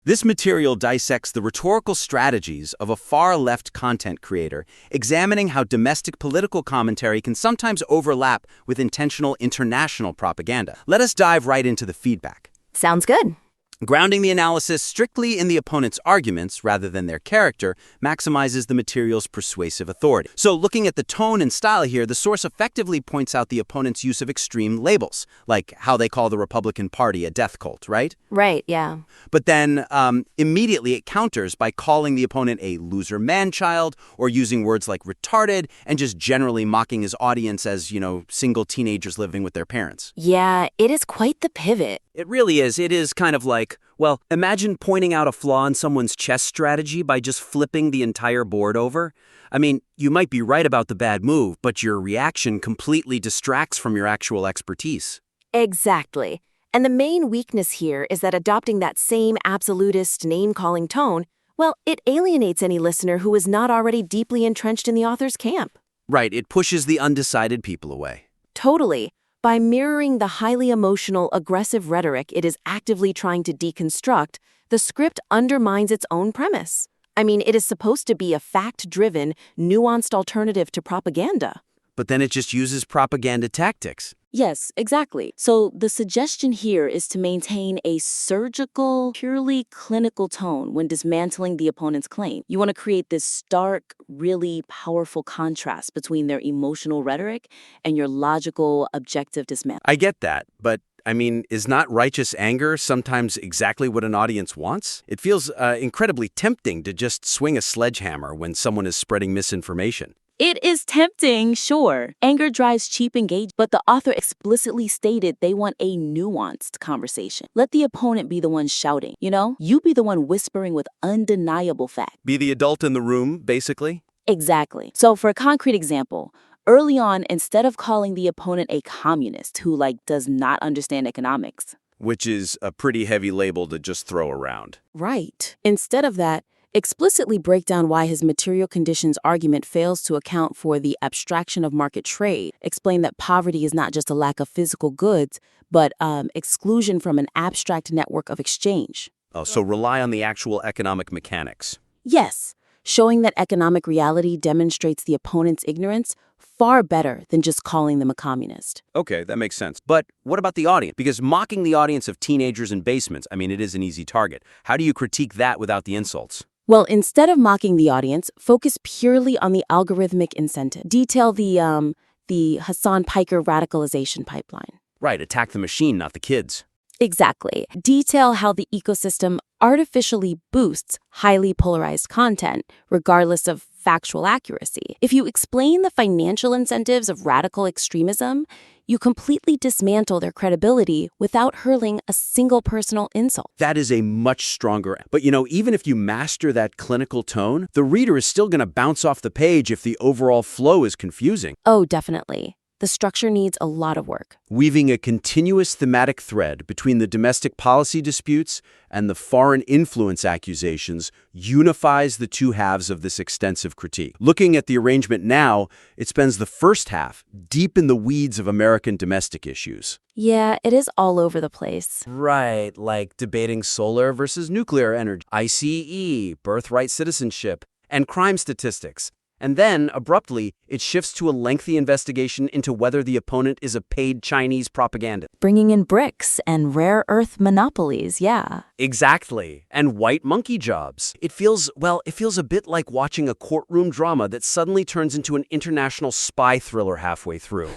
This material dissects the rhetorical strategies of a far-left content creator, examining how domestic political commentary can sometimes overlap with intentional international propaganda. Let us dive right into the feedback. Sounds good. Grounding the analysis strictly in the opponent's arguments rather than their character maximizes the material's persuasive authority. So looking at the tone and style here, the source effectively points out the opponent's use of extreme labels, like how they call the Republican Party a death cult, right? Right, yeah. But then immediately it counters by calling the opponent a loser man-child or using words like retarded and just generally mocking his audience as, single teenagers living with their parents. Yeah, it is quite the pivot. It really is. It is kind of like, well, imagine pointing out a flaw in someone's chess strategy by just flipping the entire board over. I mean, you might be right about the bad move, but your reaction completely distracts from your actual expertise. Exactly. And the main weakness here is that adopting that same absolutist name-calling tone, well, it alienates any listener who is not already deeply entrenched in the author's camp. Right, it pushes the undecided people away. Totally. By mirroring the highly emotional, aggressive rhetoric it is actively trying to deconstruct, the script undermines its own premise. I mean, it is supposed to be a fact-driven, nuanced alternative to propaganda. But then it just uses propaganda tactics. Yes, exactly. So the suggestion here is to maintain a surgical, purely clinical tone when dismantling the opponent's claim. You want to create this stark, really powerful contrast between their emotional rhetoric and your logical, objective dismantling. I get that, but is not righteous anger sometimes exactly what an audience wants? It feels incredibly tempting to just swing a sledgehammer when someone is spreading misinformation. It is tempting, sure. Anger drives cheap engagement, but the author explicitly stated they want a nuanced conversation. Let the opponent be the one shouting, You be the one whispering with undeniable fact. Be the adult in the room, basically? Exactly. So for a concrete example, early on, instead of calling the opponent a communist who, does not understand economics. Which is a pretty heavy label to just throw around. Right. Instead of that, explicitly break down why his material conditions argument fails to account for the abstraction of market trade, explain that poverty is not just a lack of physical goods, but exclusion from an abstract network of exchange. Oh, so rely on the actual economic mechanics. Yes, showing that economic reality demonstrates the opponent's ignorance far better than just calling them a communist. Okay, that makes sense. But what about the audience? Because mocking the audience of teenagers in basements, it is an easy target. How do you critique that without the insults? Well, instead of mocking the audience, focus purely on the algorithmic incentive. Detail the Hassan Piker radicalization pipeline. Right, attack the machine, not the kids. Exactly. Detail how the ecosystem artificially boosts highly polarized content, regardless of factual accuracy. If you explain the financial incentives of radical extremism, you completely dismantle their credibility without hurling a single personal insult. That is a much stronger. But even if you master that clinical tone, the reader is still going to bounce off the page if the overall flow is confusing. Oh, definitely. The structure needs a lot of work. Weaving a continuous thematic thread between the domestic policy disputes and the foreign influence accusations unifies the two halves of this extensive critique. Looking at the arrangement now, it spends the first half deep in the weeds of American domestic issues. Yeah, it is all over the place. Right, like debating solar versus nuclear energy, ICE, birthright citizenship, and crime statistics. And then, abruptly, it shifts to a lengthy investigation into whether the opponent is a paid Chinese propagandist. Bringing in BRICS and rare earth monopolies, yeah. Exactly. And white monkey jobs. It feels a bit like watching a courtroom drama that suddenly turns into an international spy thriller halfway through.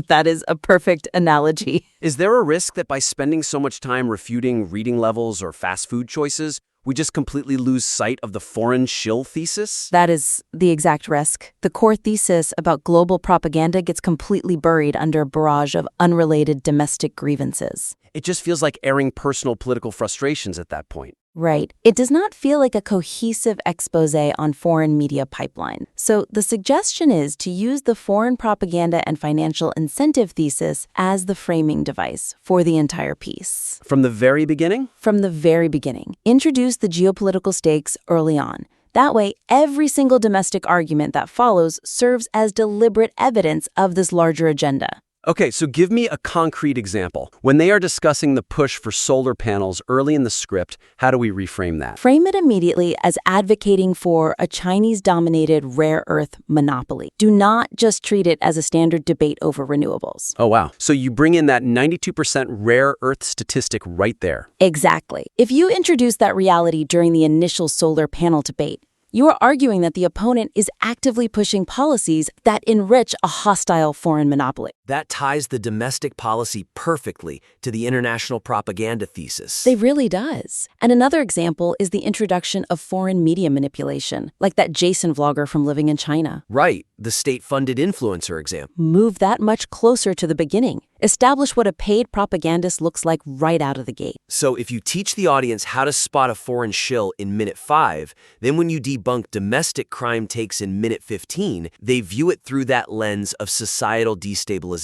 That is a perfect analogy. Is there a risk that by spending so much time refuting reading levels or fast food choices, we just completely lose sight of the foreign shill thesis? That is the exact risk. The core thesis about global propaganda gets completely buried under a barrage of unrelated domestic grievances. It just feels like airing personal political frustrations at that point. Right. It does not feel like a cohesive expose on foreign media pipeline. So the suggestion is to use the foreign propaganda and financial incentive thesis as the framing device for the entire piece. From the very beginning? From the very beginning. Introduce the geopolitical stakes early on. That way, every single domestic argument that follows serves as deliberate evidence of this larger agenda. Okay, so give me a concrete example. When they are discussing the push for solar panels early in the script, how do we reframe that? Frame it immediately as advocating for a Chinese-dominated rare earth monopoly. Do not just treat it as a standard debate over renewables. Oh, wow. So you bring in that 92% rare earth statistic right there. Exactly. If you introduce that reality during the initial solar panel debate, you are arguing that the opponent is actively pushing policies that enrich a hostile foreign monopoly. That ties the domestic policy perfectly to the international propaganda thesis. They really does. And another example is the introduction of foreign media manipulation, like that Jason vlogger from Living in China. Right, the state-funded influencer example. Move that much closer to the beginning. Establish what a paid propagandist looks like right out of the gate. So if you teach the audience how to spot a foreign shill in minute 5, then when you debunk domestic crime takes in minute 15, they view it through that lens of societal destabilization.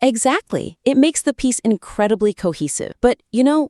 Exactly. It makes the piece incredibly cohesive. But,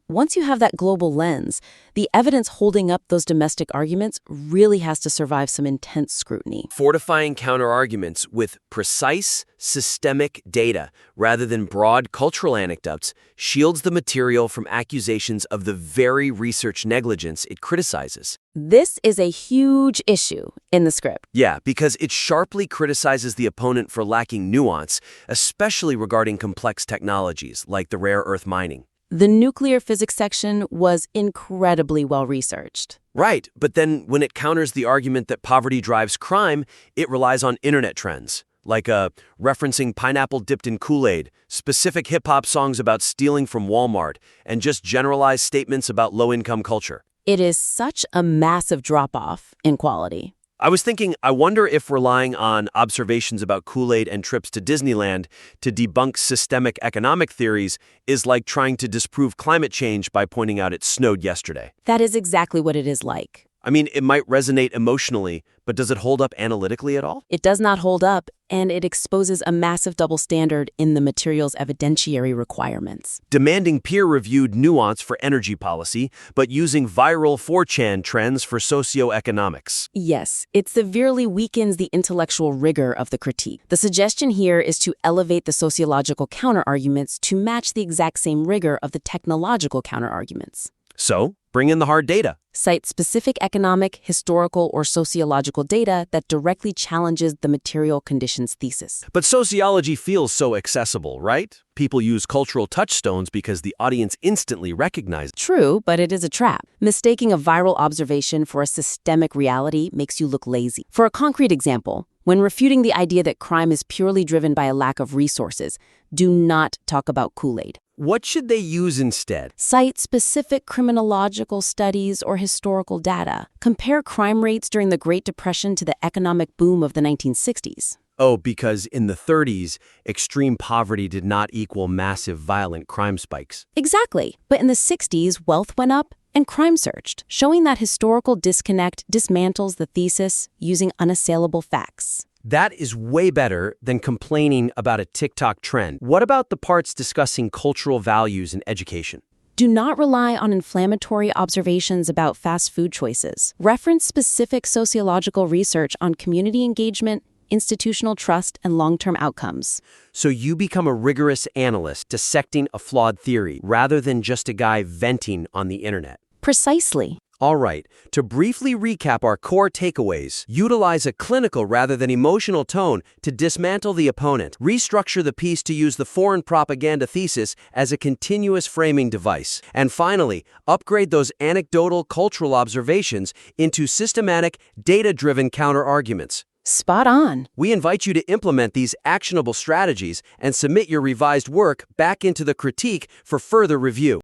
once you have that global lens, the evidence holding up those domestic arguments really has to survive some intense scrutiny. Fortifying counterarguments with precise, systemic data rather than broad cultural anecdotes shields the material from accusations of the very research negligence it criticizes. This is a huge issue in the script. Yeah, because it sharply criticizes the opponent for lacking nuance, especially regarding complex technologies like the rare earth mining. The nuclear physics section was incredibly well researched. Right, but then when it counters the argument that poverty drives crime, it relies on internet trends, like referencing pineapple dipped in Kool-Aid, specific hip-hop songs about stealing from Walmart, and just generalized statements about low-income culture. It is such a massive drop-off in quality. I was thinking, I wonder if relying on observations about Kool-Aid and trips to Disneyland to debunk systemic economic theories is like trying to disprove climate change by pointing out it snowed yesterday. That is exactly what it is like. I mean, it might resonate emotionally, but does it hold up analytically at all? It does not hold up, and it exposes a massive double standard in the material's evidentiary requirements. Demanding peer-reviewed nuance for energy policy, but using viral 4chan trends for socioeconomics. Yes, it severely weakens the intellectual rigor of the critique. The suggestion here is to elevate the sociological counterarguments to match the exact same rigor of the technological counterarguments. So, bring in the hard data. Cite specific economic, historical, or sociological data that directly challenges the material conditions thesis. But sociology feels so accessible, right? People use cultural touchstones because the audience instantly recognizes it. True, but it is a trap. Mistaking a viral observation for a systemic reality makes you look lazy. For a concrete example, when refuting the idea that crime is purely driven by a lack of resources, do not talk about Kool-Aid. What should they use instead? Cite specific criminological studies or historical data. Compare crime rates during the Great Depression to the economic boom of the 1960s. Oh, because in the 30s, extreme poverty did not equal massive violent crime spikes. Exactly. But in the 60s, wealth went up and crime surged, showing that historical disconnect dismantles the thesis using unassailable facts. That is way better than complaining about a TikTok trend. What about the parts discussing cultural values in education? Do not rely on inflammatory observations about fast food choices. Reference specific sociological research on community engagement, institutional trust, and long-term outcomes. So you become a rigorous analyst dissecting a flawed theory rather than just a guy venting on the internet. Precisely. All right, to briefly recap our core takeaways, utilize a clinical rather than emotional tone to dismantle the opponent, restructure the piece to use the foreign propaganda thesis as a continuous framing device, and finally, upgrade those anecdotal cultural observations into systematic, data-driven counter-arguments. Spot on. We invite you to implement these actionable strategies and submit your revised work back into the critique for further review.